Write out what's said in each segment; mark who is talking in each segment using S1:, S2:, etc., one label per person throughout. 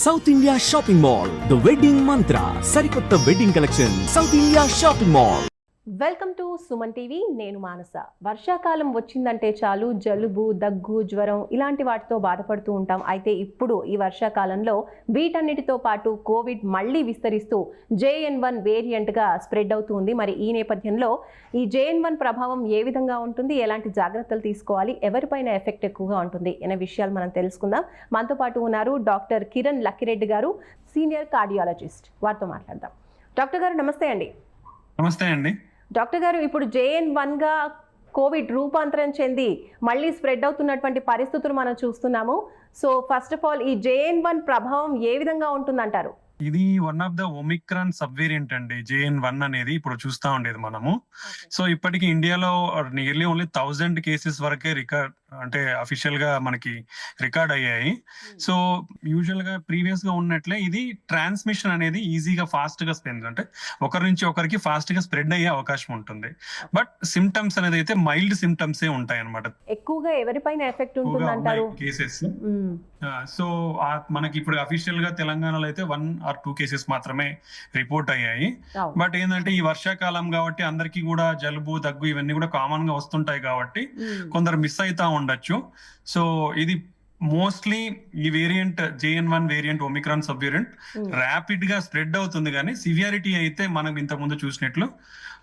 S1: South India shopping mall the wedding మంత్ర సరికొత్త wedding collection south India shopping mall.
S2: Welcome to Suman TV. నేను మానస. వర్షాకాలం వచ్చిందంటే చాలు జలుబు, దగ్గు, జ్వరం ఇలాంటి వాటితో బాధపడుతూ ఉంటాం. అయితే ఇప్పుడు ఈ వర్షాకాలంలో వీటన్నిటితో పాటు కోవిడ్ మళ్ళీ విస్తరిస్తూ JN1 వేరియంట్గా స్ప్రెడ్ అవుతుంది. మరి ఈ నేపథ్యంలో ఈ JN1 ప్రభావం ఏ విధంగా ఉంటుంది, ఎలాంటి జాగ్రత్తలు తీసుకోవాలి, ఎవరిపైన ఎఫెక్ట్ ఎక్కువగా ఉంటుంది అనే విషయాలు మనం తెలుసుకుందాం. మనతో పాటు ఉన్నారు డాక్టర్ కిరణ్ లక్కిరెడ్డి గారు, సీనియర్ కార్డియాలజిస్ట్. వారితో మాట్లాడదాం. డాక్టర్ గారు నమస్తే అండి.
S3: నమస్తే అండి.
S2: డాక్టర్ గారు, ఇప్పుడు JN1గా కోవిడ్ రూపాంతరం చెంది మళ్ళీ స్ప్రెడ్ అవుతున్నటువంటి పరిస్థితులు మనం చూస్తున్నాము. సో ఫస్ట్ ఆఫ్ ఆల్ ఈ JN1 ప్రభావం ఏ విధంగా ఉంటుందంటారు?
S3: ఇది one of the Omicron sub variant అండి. JN1 అనేది ఇప్పుడు చూస్తా ఉండేది మనము. సో ఇప్పటికి ఇండియాలో నియర్లీ ఓన్లీ 1000 కేసెస్ వరకే రికార్డ్ అంటే అఫీషియల్ గా మనకి రికార్డ్ అయ్యాయి. సో యూజువల్ గా ప్రీవియస్ గా ఉన్నట్లే ఇది ట్రాన్స్మిషన్ అనేది ఈజీగా ఫాస్ట్ గా స్ప్రెడ్ అంటే ఒకరి నుంచి ఒకరికి ఫాస్ట్ గా స్ప్రెడ్ అయ్యే అవకాశం ఉంటుంది. బట్ సిమ్టమ్స్ అనేది అయితే మైల్డ్ సిమ్టమ్స్ ఉంటాయి అనమాట.
S2: ఎక్కువగా ఎవరిపైన ఎఫెక్ట్ ఉంటుంది అంటారు
S3: కేసెస్. సో మనకి ఇప్పుడు అఫీషియల్ గా తెలంగాణలో అయితే 1 or 2 కేసెస్ మాత్రమే రిపోర్ట్ అయ్యాయి. బట్ ఏంటంటే ఈ వర్షాకాలం కాబట్టి అందరికి కూడా జలుబు, దగ్గు ఇవన్నీ కూడా కామన్ గా వస్తుంటాయి కాబట్టి కొందరు మిస్ అవుతా ఉండొచ్చు. సో ఇది మోస్ట్లీ ఈ variant JN1 variant Omicron sub variant rapid గా స్ప్రెడ్ అవుతుంది, కానీ సివియారిటీ అయితే మనం ఇంత ముందు చూసినట్లు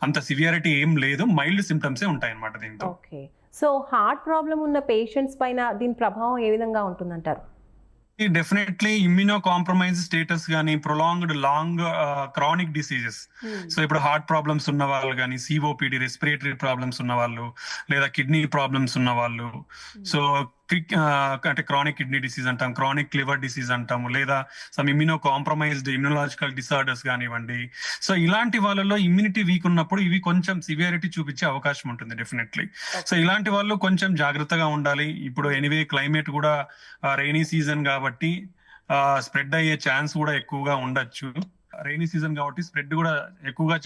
S3: అంత సివియారిటీ ఏం లేదు, మైల్డ్ సిమ్టమ్సే ఉంటాయి అన్నమాట దీంతో.
S2: ఓకే. సో హార్ట్ ప్రాబ్లం ఉన్న పేషెంట్స్ పైన దీని ప్రభావం ఏ విధంగా ఉంటుందంటారు?
S3: డెఫినెట్లీ ఇమ్యూనో కాంప్రమైజ్ స్టేటస్ కానీ prolonged long chronic diseases, so ఇప్పుడు హార్ట్ ప్రాబ్లమ్స్ ఉన్న వాళ్ళు కానీ, COPD రెస్పిరేటరీ ప్రాబ్లమ్స్ ఉన్న వాళ్ళు, లేదా కిడ్నీ ప్రాబ్లమ్స్ ఉన్న వాళ్ళు, సో అంటే క్రానిక్ కిడ్నీ డిసీజ్ అంటాం, క్రానిక్ లివర్ డిసీజ్ అంటాము, లేదా some immuno compromised immunological disorders కానివ్వండి. సో ఇలాంటి వాళ్ళలో ఇమ్యూనిటీ వీక్ ఉన్నప్పుడు ఇవి కొంచెం సివియారిటీ చూపించే అవకాశం ఉంటుంది డెఫినెట్లీ. సో ఇలాంటి వాళ్ళు కొంచెం జాగ్రత్తగా ఉండాలి. ఇప్పుడు ఎనీవే క్లైమేట్ కూడా రైనీ సీజన్ కాబట్టి స్ప్రెడ్ అయ్యే ఛాన్స్ కూడా ఎక్కువగా ఉండొచ్చు. రైనీ సీజన్ కాబట్టి స్ప్రెడ్ కూడా ఎక్కువగా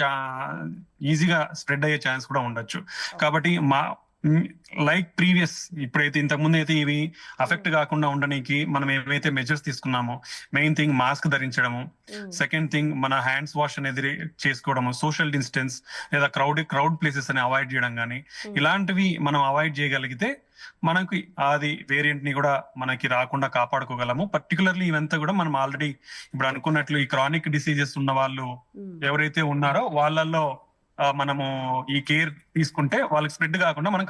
S3: ఈజీగా స్ప్రెడ్ అయ్యే ఛాన్స్ కూడా ఉండొచ్చు. కాబట్టి లైక్ ప్రీవియస్ ఇప్పుడైతే ఇంతకుముందు అయితే ఇవి అఫెక్ట్ కాకుండా ఉండడానికి మనం ఏవైతే మెజర్స్ తీసుకున్నామో, మెయిన్ థింగ్ మాస్క్ ధరించడము, సెకండ్ థింగ్ మన హ్యాండ్స్ వాష్ అనేది చేసుకోవడము, సోషల్ డిస్టెన్స్ లేదా క్రౌడ్ ప్లేసెస్ అని అవాయిడ్ చేయడం కానీ, ఇలాంటివి మనం అవాయిడ్ చేయగలిగితే మనకి అది వేరియంట్ ని కూడా మనకి రాకుండా కాపాడుకోగలము. పర్టికులర్లీ ఇవంతా కూడా మనం ఆల్రెడీ ఇప్పుడు అనుకున్నట్లు ఈ క్రానిక్ డిసీజెస్ ఉన్న వాళ్ళు ఎవరైతే ఉన్నారో వాళ్ళల్లో మనము ఈ కేర్ తీసుకుంటే వాళ్ళకి స్ప్రెడ్ కాకుండా మనం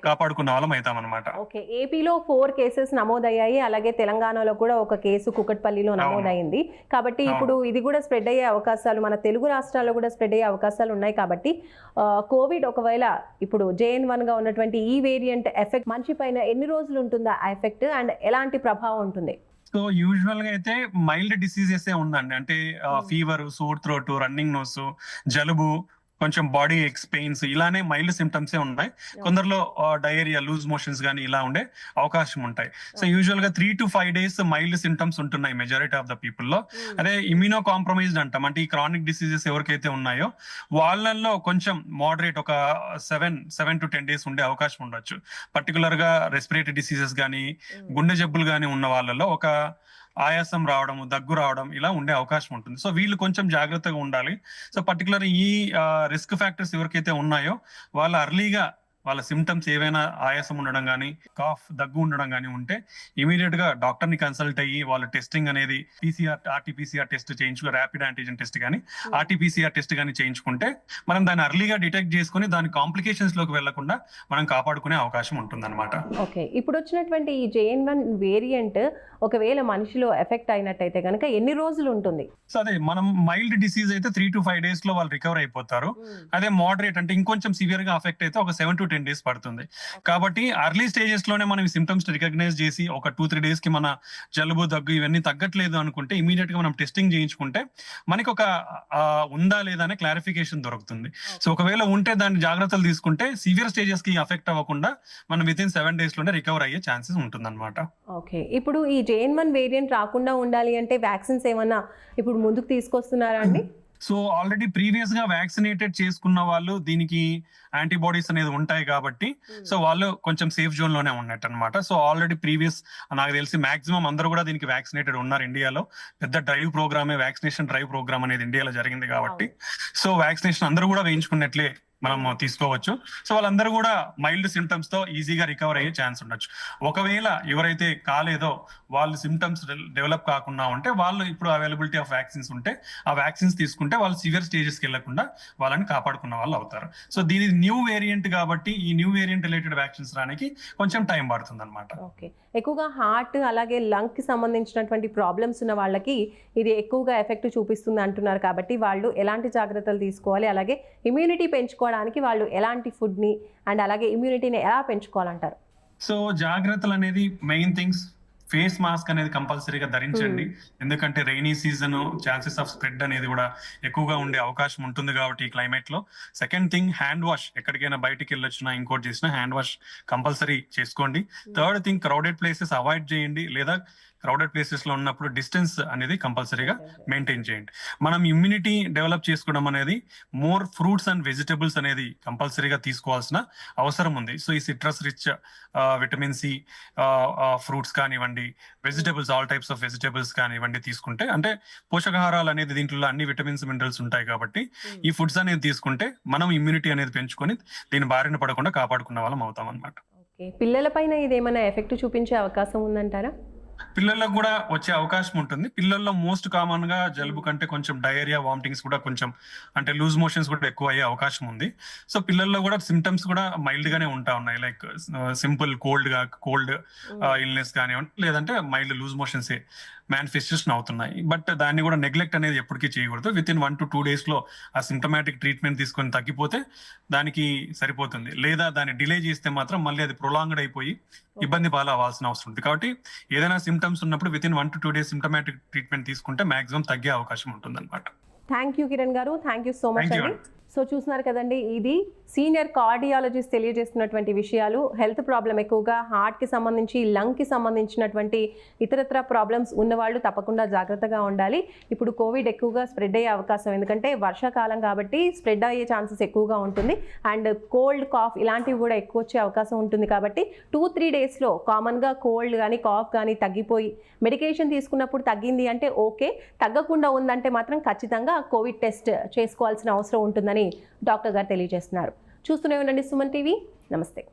S3: కాపాడుకున్న వాళ్ళం అవుతాం అనమాట.
S2: ఓకే. ఏపీలో 4 కేసెస్ నమోదయ్యాయి, అలాగే తెలంగాణలో కూడా ఒక కేసు కుకట్పల్లిలో నమోదైంది. కాబట్టి ఇప్పుడు ఇది కూడా స్ప్రెడ్ అయ్యే అవకాశాలు, మన తెలుగు రాష్ట్రాల్లో కూడా స్ప్రెడ్ అయ్యే అవకాశాలు ఉన్నాయి. కాబట్టి కోవిడ్ ఒకవేళ ఇప్పుడు JN1 గా ఉన్నటువంటి ఈ వేరియంట్ ఎఫెక్ట్ మనిషి పైన ఎన్ని రోజులు ఉంటుందా ఆ ఎఫెక్ట్, అండ్ ఎలాంటి ప్రభావం ఉంటుంది?
S3: సో యూజువల్ గా అయితే మైల్డ్ డిసీజెస్ ఉందండి. అంటే fever, sore throat, running nose, జలుబు, కొంచెం బాడీ పెయిన్స్, ఇలానే మైల్డ్ సిమ్టమ్స్ ఉన్నాయి. కొందరిలో డయేరియా, లూజ్ మోషన్స్ కానీ ఇలా ఉండే అవకాశం ఉంటాయి. సో యూజువల్ గా 3 to 5 days మైల్డ్ సిమ్టమ్స్ ఉంటున్నాయి మెజారిటీ ఆఫ్ ద పీపుల్ లో. అదే ఇమ్యూనో కాంప్రమైజ్డ్ అంటాం, అంటే ఈ క్రానిక్ డిసీజెస్ ఎవరికైతే ఉన్నాయో వాళ్ళల్లో కొంచెం మోడరేట్ ఒక 7 to 10 days ఉండే అవకాశం ఉండొచ్చు. పర్టికులర్ గా రెస్పిరేటరీ డిసీజెస్ కానీ, గుండె జబ్బులు కానీ ఉన్న వాళ్ళలో ఒక ఆయాసం రావడం, దగ్గు రావడం ఇలా ఉండే అవకాశం ఉంటుంది. సో వీళ్ళు కొంచెం జాగ్రత్తగా ఉండాలి. సో పర్టికులర్ ఈ రిస్క్ ఫ్యాక్టర్స్ ఎవరికైతే ఉన్నాయో వాళ్ళ అర్లీగా వాళ్ళ సిమ్టమ్స్ ఏవైనా ఆయాసం ఉండడం కానీ, కాఫ్, దగ్గు ఉండడం కానీ ఉంటే ఇమీడియట్ గా డాక్టర్ ని కన్సల్ట్ అయ్యి వాళ్ళ టెస్టింగ్ అనేది RT-PCR టెస్ట్ చేయించుకో, ర్యాపిడ్ యాంటీజెన్ టెస్ట్ కానీ RT-PCR టెస్ట్ కానీ చేయించుకుంటే మనం దాన్ని అర్లీగా డిటెక్ట్ చేసుకుని దాని కాంప్లికేషన్స్ లోకి వెళ్లకుండా మనం కాపాడుకునే అవకాశం ఉంటుంది అనమాట.
S2: ఓకే. ఇప్పుడు వచ్చినటువంటి ఈ JN1 వేరియంట్ ఒకవేళ మనిషిలో ఎఫెక్ట్ అయినట్టయితే కనుక ఎన్ని రోజులు ఉంటుంది?
S3: సో అదే మనం మైల్డ్ డిసీజ్ అయితే 3 to 5 days లో వాళ్ళు రికవర్ అయిపోతారు. అదే మోడరేట్ అంటే ఇంకొంచెం సివియర్ గా అఫెక్ట్ అయితే ఒక 7 to 10 days పడుతుంది. కాబట్టి అర్లీ స్టేజెస్ లోనే మనం ఈ సిమ్టమ్స్ రికగ్నైజ్ చేసి ఒక 2-3 days కి మన జలుబు, దగ్గు ఇవన్నీ తగ్గట్లేదు అనుకుంటే ఇమీడియట్ గా మనం టెస్టింగ్ చేయించుకుంటే మనకి ఒక ఉందా లేదా అనే క్లారిఫికేషన్ దొరుకుతుంది. సో ఒకవేళ ఉంటే దాన్ని జాగ్రత్తలు తీసుకుంటే సివియర్ స్టేజెస్ కి అఫెక్ట్ అవ్వకుండా మనం వితిన్ 7 days లోనే రికవర్ అయ్యే ఛాన్సెస్ ఉంటుంది అనమాట.
S2: ఓకే. ఇప్పుడు ఈ JN1 వేరియంట్ రాకుండా ఉండాలి అంటే వ్యాక్సిన్స్ ఏమన్నా ఇప్పుడు ముందుకు తీసుకొస్తున్నారా అండి?
S3: సో ఆల్రెడీ ప్రీవియస్ గా వ్యాక్సినేటెడ్ చేసుకున్న వాళ్ళు దీనికి యాంటీబాడీస్ అనేది ఉంటాయి కాబట్టి సో వాళ్ళు కొంచెం సేఫ్ జోన్ లోనే ఉన్నట్టు అనమాట. సో ఆల్రెడీ ప్రీవియస్ నాకు తెలిసి మాక్సిమం అందరూ కూడా దీనికి వ్యాక్సినేటెడ్ ఉన్నారు ఇండియాలో. పెద్ద డ్రైవ్ ప్రోగ్రామే, వ్యాక్సినేషన్ డ్రైవ్ ప్రోగ్రామ్ అనేది ఇండియాలో జరిగింది కాబట్టి సో వ్యాక్సినేషన్ అందరూ కూడా వేయించుకున్నట్లే మనం తీసుకోవచ్చు. సో వాళ్ళందరూ కూడా మైల్డ్ సిమ్టమ్స్ తో ఈజీగా రికవర్ అయ్యే ఛాన్స్ ఉండొచ్చు. ఒకవేళ ఎవరైతే కాలేదో వాళ్ళు సిమ్టమ్స్ డెవలప్ కాకుండా ఉంటే వాళ్ళు ఇప్పుడు అవైలబిలిటీ ఆఫ్ వ్యాక్సిన్స్ ఉంటే ఆ వ్యాక్సిన్స్ తీసుకుంటే వాళ్ళు సివియర్ స్టేజెస్కి వెళ్లకుండా వాళ్ళని కాపాడుకున్న వాళ్ళు అవుతారు. సో దీని న్యూ వేరియంట్ కాబట్టి ఈ న్యూ వేరియంట్ రిలేటెడ్ వ్యాక్సిన్స్ రానికి కొంచెం టైం పడుతుంది అనమాట.
S2: ఓకే, ఎక్కువగా హార్ట్ అలాగే లంగ్ కి సంబంధించినటువంటి ప్రాబ్లమ్స్ ఉన్న వాళ్ళకి ఇది ఎక్కువగా ఎఫెక్ట్ చూపిస్తుంది అంటున్నారు కాబట్టి వాళ్ళు ఎలాంటి జాగ్రత్తలు తీసుకోవాలి, అలాగే ఇమ్యూనిటీ పెంచుకోవడానికి వాళ్ళు ఎలాంటి ఫుడ్ని అండ్ అలాగే ఇమ్యూనిటీని ఎలా పెంచుకోవాలంటారు?
S3: సో జాగ్రత్తలు అనేది మెయిన్ థింగ్స్. ఫేస్ మాస్క్ అనేది కంపల్సరీగా ధరించండి, ఎందుకంటే rainy season chances of spread అనేది కూడా ఎక్కువగా ఉండే అవకాశం ఉంటుంది కాబట్టి ఈ క్లైమేట్ లో. సెకండ్ థింగ్ హ్యాండ్ వాష్, ఎక్కడికైనా బయటికి వెళ్ళొచ్చినా ఇంకోటి చేసినా హ్యాండ్ వాష్ కంపల్సరీ చేసుకోండి. Third thing crowded places avoid చేయండి, లేదా క్రౌడెడ్ ప్లేసెస్ లో ఉన్నప్పుడు డిస్టెన్స్ అనేది కంపల్సరీగా మెయింటైన్ చేయండి. మనం ఇమ్యూనిటీ డెవలప్ చేసుకోవడం అనేది మోర్ ఫ్రూట్స్ అండ్ వెజిటబుల్స్ అనేది కంపల్సరీగా తీసుకోవాల్సిన అవసరం ఉంది. సో ఈ citrus rich vitamin C fruits కానివ్వండి, vegetables all types of vegetables కానివ్వండి తీసుకుంటే, అంటే పోషకాహారాలు అనేది దీంట్లో అన్ని విటమిన్స్ మినరల్స్ ఉంటాయి కాబట్టి ఈ ఫుడ్స్ అనేది తీసుకుంటే మనం ఇమ్యూనిటీ అనేది పెంచుకొని దీని బారిన పడకుండా కాపాడుకున్న వాళ్ళం అవుతాం అన్నమాట.
S2: ఓకే, పిల్లల పైన ఇది ఏమైనా ఎఫెక్ట్ చూపించే అవకాశం ఉందంటారా?
S3: పిల్లలకు కూడా వచ్చే అవకాశం ఉంటుంది. పిల్లల్లో మోస్ట్ కామన్ గా జలుబు కంటే కొంచెం డయేరియా, వామిటింగ్స్ కూడా కొంచెం అంటే లూజ్ మోషన్స్ కూడా ఎక్కువ అయ్యే అవకాశం ఉంది. సో పిల్లల్లో కూడా సిమ్టమ్స్ కూడా మైల్డ్ గానే ఉంటా ఉన్నాయి, లైక్ సింపుల్ కోల్డ్ ఇల్నెస్ కానివ్వండి, లేదంటే మైల్డ్ లూజ్ మోషన్స్ మేనిఫెస్టేషన్ అవుతున్నాయి. బట్ దాన్ని కూడా నెగ్లెక్ట్ అనేది ఎప్పటికీ చేయకూడదు. విత్ ఇన్ 1 to 2 days లో ఆ సిమ్టమాటిక్ ట్రీట్మెంట్ తీసుకొని తగ్గిపోతే దానికి సరిపోతుంది. లేదా దాన్ని డిలే చేస్తే మాత్రం మళ్ళీ అది ప్రొలాంగ్డ్ అయిపోయి ఇబ్బంది పాలవ్వాల్సిన అవసరం ఉంది. కాబట్టి ఏదైనా సిమ్టమ్స్ ఉన్నప్పుడు with in 1 to 2 days symptomatic treatment తీసుకుంటే మాక్సిమం తగ్గే అవకాశం ఉంటుంది అనమాట.
S2: థ్యాంక్ యూ కిరణ్ గారు, థ్యాంక్ యూ సో మచ్ అండి. సో చూస్తున్నారు కదండి, ఇది సీనియర్ కార్డియాలజిస్ట్ తెలియజేస్తున్నటువంటి విషయాలు. హెల్త్ ప్రాబ్లం ఎక్కువగా హార్ట్కి సంబంధించి, లంగ్కి సంబంధించినటువంటి ఇతరత్ర ప్రాబ్లమ్స్ ఉన్నవాళ్ళు తప్పకుండా జాగ్రత్తగా ఉండాలి. ఇప్పుడు కోవిడ్ ఎక్కువగా స్ప్రెడ్ అయ్యే అవకాశం, ఎందుకంటే వర్షాకాలం కాబట్టి స్ప్రెడ్ అయ్యే ఛాన్సెస్ ఎక్కువగా ఉంటుంది. అండ్ కోల్డ్, కాఫ్ ఇలాంటివి కూడా ఎక్కువ వచ్చే అవకాశం ఉంటుంది. కాబట్టి 2-3 daysలో కామన్గా కోల్డ్ కానీ కాఫ్ కానీ తగ్గిపోయి మెడికేషన్ తీసుకున్నప్పుడు తగ్గింది అంటే ఓకే, తగ్గకుండా ఉందంటే మాత్రం ఖచ్చితంగా కోవిడ్ టెస్ట్ చేసుకోవాల్సిన అవసరం ఉంటుందని డాక్టర్ గారు తెలియజేస్తున్నారు. చూస్తూనే ఉండండి సుమన్ టీవీ. నమస్తే.